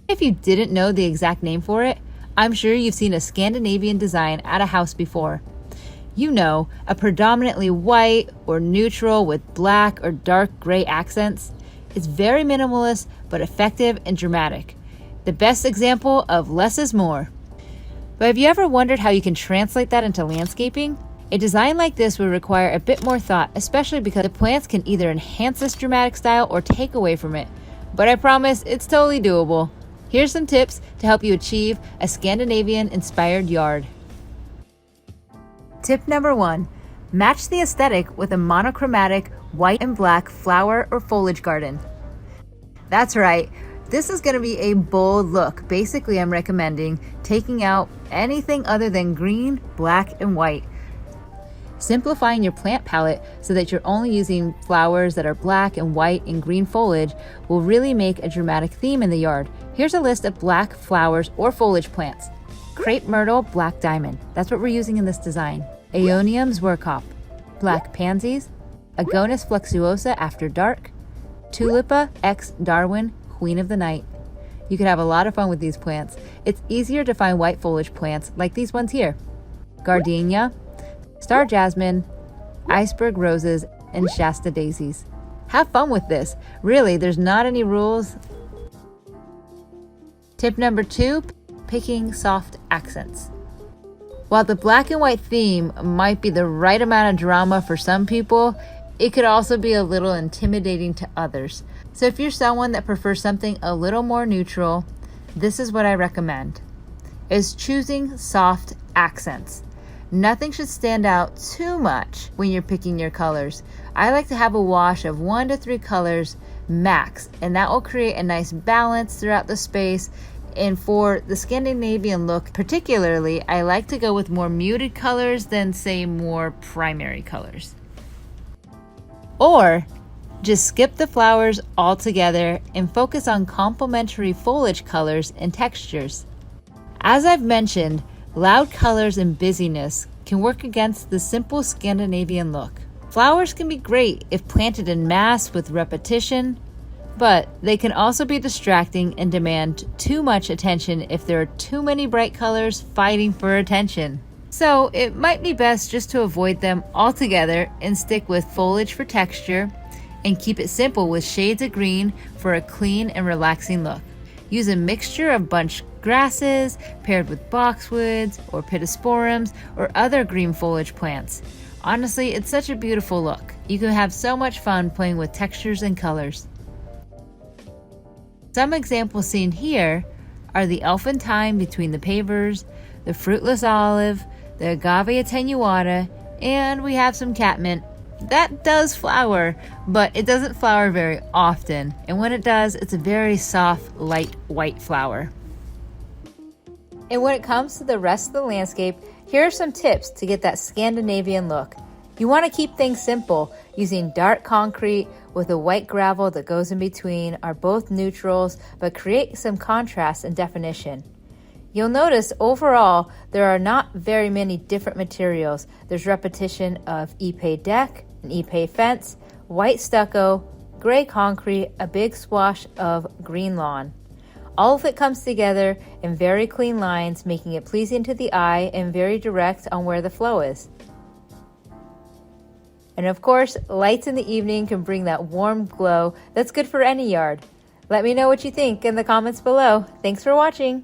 If you didn't know the exact name for it, I'm sure you've seen a Scandinavian design at a house before. You know, a predominantly white or neutral with black or dark gray accents. It's very minimalist, but effective and dramatic. The best example of less is more. But have you ever wondered how you can translate that into landscaping? A design like this would require a bit more thought, especially because the plants can either enhance this dramatic style or take away from it. But I promise it's totally doable. Here's some tips to help you achieve a Scandinavian-inspired yard. Tip number 1, match the aesthetic with a monochromatic white and black flower or foliage garden. That's right, this is going to be a bold look. Basically, I'm recommending taking out anything other than green, black, and white. Simplifying your plant palette so that you're only using flowers that are black and white and green foliage will really make a dramatic theme in the yard. Here's a list of black flowers or foliage plants. Crepe myrtle, black diamond. That's what we're using in this design. Aeonium Zwerkop, black pansies. Agonis flexuosa after dark. Tulipa X Darwin, queen of the night. You could have a lot of fun with these plants. It's easier to find white foliage plants like these ones here. Gardenia, star jasmine, iceberg roses, and Shasta daisies. Have fun with this. Really, there's not any rules. Tip number 2, picking soft accents. While the black and white theme might be the right amount of drama for some people, it could also be a little intimidating to others. So if you're someone that prefers something a little more neutral, this is what I recommend, is choosing soft accents. Nothing should stand out too much when you're picking your colors. I like to have a wash of 1 to 3 colors max, and that will create a nice balance throughout the space. And for the Scandinavian look particularly, I like to go with more muted colors than, say, more primary colors. Or just skip the flowers altogether and focus on complementary foliage colors and textures. As I've mentioned, loud colors and busyness can work against the simple Scandinavian look. Flowers can be great if planted in mass with repetition, but they can also be distracting and demand too much attention if there are too many bright colors fighting for attention. So it might be best just to avoid them altogether and stick with foliage for texture and keep it simple with shades of green for a clean and relaxing look. Use a mixture of bunch grasses paired with boxwoods or pittosporums or other green foliage plants. Honestly, it's such a beautiful look. You can have so much fun playing with textures and colors. Some examples seen here are the elfin thyme between the pavers, the fruitless olive, the agave attenuata, and we have some catmint. That does flower, but it doesn't flower very often, and when it does, it's a very soft, light white flower. And when it comes to the rest of the landscape, here are some tips to get that Scandinavian look. You want to keep things simple, using dark concrete with a white gravel that goes in between are both neutrals, but create some contrast and definition. You'll notice overall, there are not very many different materials. There's repetition of Ipe deck, an Ipe fence, white stucco, gray concrete, a big swash of green lawn. All of it comes together in very clean lines, making it pleasing to the eye and very direct on where the flow is. And of course, lights in the evening can bring that warm glow that's good for any yard. Let me know what you think in the comments below. Thanks for watching.